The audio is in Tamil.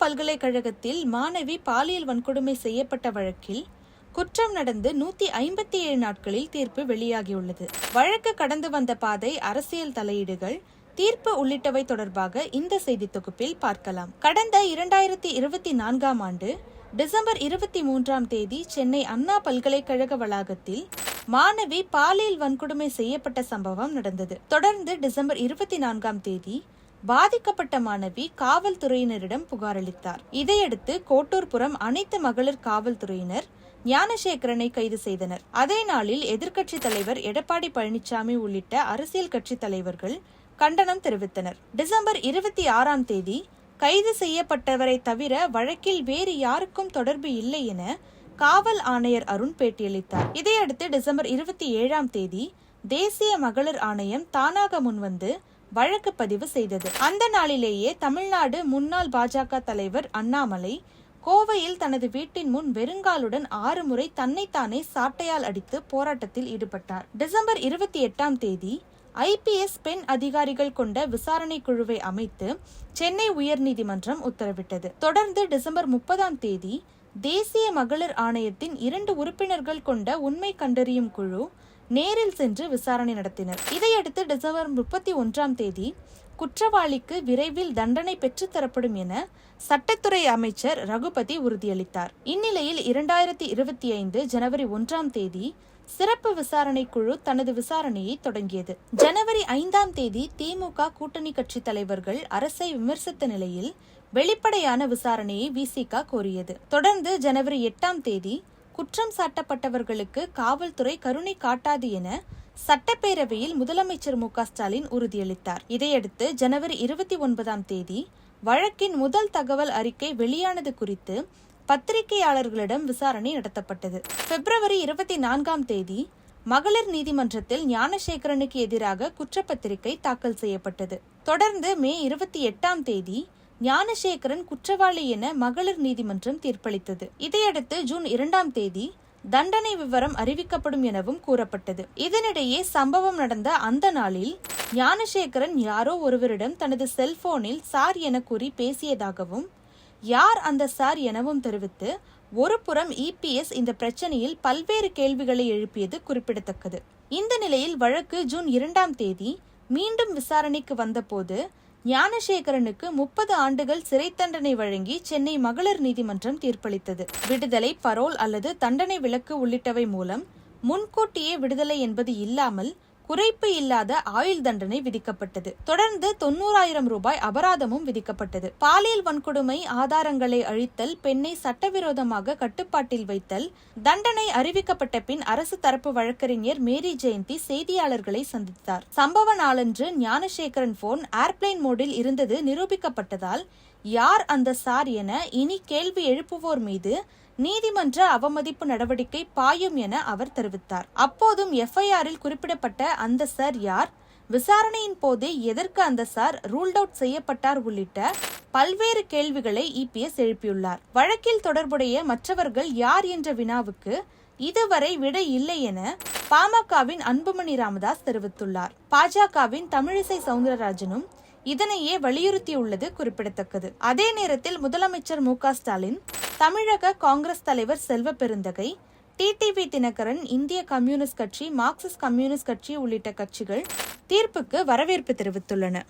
பல்கலைக்கழகத்தில் மாணவி பாலியல் வன்கொடுமை செய்யப்பட்ட வழக்கில் குற்றம் நடந்து 157 நாட்களில் தீர்ப்பு வெளியாகியுள்ளது. வழக்கு கடந்து வந்த பாதை, அரசியல் தலையீடுகள், தீர்ப்பு உள்ளிட்டவை தொடர்பாக இந்த செய்தி தொகுப்பில் பார்க்கலாம். கடந்த 2024ஆம் ஆண்டு டிசம்பர் 23ஆம் தேதி சென்னை அண்ணா பல்கலைக்கழக வளாகத்தில் மாணவி பாலியல் வன்கொடுமை செய்யப்பட்ட சம்பவம் நடந்தது. தொடர்ந்து டிசம்பர் 24ஆம் தேதி பாதிக்கப்பட்ட மாணவி காவல்துறையினரிடம் புகார் அளித்தார். இதையடுத்து கோட்டூர்புரம் அனைத்து மகளிர் காவல்துறையினர் ஞானசேகரனை கைது செய்தனர். அதே நாளில் எதிர்க்கட்சி தலைவர் எடப்பாடி பழனிசாமி உள்ளிட்ட அரசியல் கட்சி தலைவர்கள் கண்டனம் தெரிவித்தனர். டிசம்பர் 26ஆம் தேதி கைது செய்யப்பட்டவரை தவிர வழக்கில் வேறு யாருக்கும் தொடர்பு இல்லை என காவல் ஆணையர் அருண் பேட்டியளித்தார். இதையடுத்து டிசம்பர் 27ஆம் தேதி தேசிய மகளிர் ஆணையம் தானாக முன்வந்து வழக்கு பதிவு செய்தது. அந்த நாளிலேயே தமிழ்நாடு முன்னாள் பாஜக தலைவர் அண்ணாமலை கோவையில் தனது வீட்டின் முன் வெறுங்காலுடன் 6 முறை தன்னைத்தானே சாட்டையால் அடித்து போராட்டத்தில் ஈடுபட்டார். டிசம்பர் 28ஆம் தேதி IPS பெண் அதிகாரிகள் கொண்ட விசாரணை குழுவை அமைத்து சென்னை உயர்நீதிமன்றம் உத்தரவிட்டது. தொடர்ந்து டிசம்பர் 30ஆம் தேதி தேசிய மகளிர் ஆணையத்தின் 2 உறுப்பினர்கள் கொண்ட உண்மை கண்டறியும் குழு நேரில் சென்று விசாரணை நடத்தினர். இதையடுத்து டிசம்பர் 31ஆம் தேதி குற்றவாளிக்கு விரைவில் தண்டனை பெற்றுத்தரப்படும் என சட்டத்துறை அமைச்சர் ரகுபதி உறுதியளித்தார். இந்நிலையில் 2025 ஜனவரி 1ஆம் தேதி சிறப்பு விசாரணை குழு தனது விசாரணையை தொடங்கியது. ஜனவரி 5ஆம் தேதி திமுக கூட்டணி கட்சி தலைவர்கள் அரசை விமர்சித்த நிலையில் வெளிப்படையான விசாரணையை விசிக கோரியது. தொடர்ந்து ஜனவரி 8ஆம் தேதி குற்றம் சாட்டப்பட்டவர்களுக்கு காவல்துறை கருணை காட்டாது என சட்டப்பேரவையில் முதலமைச்சர் மு க ஸ்டாலின் உறுதியளித்தார். இதையடுத்து ஜனவரி 29ஆம் தேதி வழக்கின் முதல் தகவல் அறிக்கை வெளியானது குறித்து பத்திரிகையாளர்களிடம் விசாரணை நடத்தப்பட்டது. பிப்ரவரி 24ஆம் தேதி மகளிர் நீதிமன்றத்தில் ஞானசேகரனுக்கு எதிராக குற்றப்பத்திரிகை தாக்கல் செய்யப்பட்டது. தொடர்ந்து மே 28ஆம் தேதி ஞானசேகரன் குற்றவாளி என மகளிர் நீதிமன்றம் தீர்ப்பளித்தது. இதையடுத்து ஜூன் 2ஆம் தேதி தண்டனை விவரம் அறிவிக்கப்படும் எனவும் கூறப்பட்டது. இதனிடையே சம்பவம் நடந்த அந்த நாளில் ஞானசேகரன் யாரோ ஒருவரிடம் தனது செல்போனில் சார் என கூறி பேசியதாகவும் யார் அந்த சார் எனவும் தெரிவித்து ஒரு புறம் EPS இந்த பிரச்சனையில் பல்வேறு கேள்விகளை எழுப்பியது குறிப்பிடத்தக்கது. இந்த நிலையில் வழக்கு ஜூன் 2ஆம் தேதி மீண்டும் விசாரணைக்கு வந்தபோது ஞானசேகரனுக்கு 30 ஆண்டுகள் சிறை தண்டனை வழங்கி சென்னை மகளிர் நீதிமன்றம் தீர்ப்பளித்தது. விடுதலை, பரோல் அல்லது தண்டனை விலக்கு உள்ளிட்டவை மூலம் முன்கூட்டியே விடுதலை என்பது இல்லாமல் குறைப்பு இல்லாத ஆயுள் தண்டனை விதிக்கப்பட்டது. தொடர்ந்து 90,000 ரூபாய் அபராதமும் விதிக்கப்பட்டது. பாலியல் வன்கொடுமை, ஆதாரங்களை அழித்தல், பெண்ணை சட்டவிரோதமாக கட்டுப்பாட்டில் வைத்தல் தண்டனை அறிவிக்கப்பட்ட பின் அரசு தரப்பு வழக்கறிஞர் மேரி ஜெயந்தி செய்தியாளர்களை சந்தித்தார். சம்பவ நாளன்று ஞானசேகரன் போன் ஏர்பிளைன் மோடில் இருந்தது நிரூபிக்கப்பட்டதால் யார் அந்த சார் என இனி கேள்வி எழுப்புவோர் மீது நீதிமன்ற அவமதிப்பு நடவடிக்கை பாயும் என அவர் தெரிவித்தார். அப்போதும் FIR-இல் குறிப்பிடப்பட்ட அந்த சார் யார், விசாரணையின் போது எதற்கு அந்த சார் ரூல்ட் அவுட் செய்யப்பட்டார் உள்ளிட்ட பல்வேறு கேள்விகளை EPS எழுப்பியுள்ளார். வழக்கில் தொடர்புடைய மற்றவர்கள் யார் என்ற வினாவுக்கு இதுவரை விடை இல்லை என பாமகவின் அன்புமணி ராமதாஸ் தெரிவித்துள்ளார். பாஜகவின் தமிழிசை சவுந்தரராஜனும் இதனையே வலியுறுத்தியுள்ளது குறிப்பிடத்தக்கது. அதே நேரத்தில் முதலமைச்சர் மு க ஸ்டாலின், தமிழக காங்கிரஸ் தலைவர் செல்வ பெருந்தகை, TTV தினகரன், இந்திய கம்யூனிஸ்ட் கட்சி, மார்க்சிஸ்ட் கம்யூனிஸ்ட் கட்சி உள்ளிட்ட கட்சிகள் தீர்ப்புக்கு வரவேற்பு தெரிவித்துள்ளன.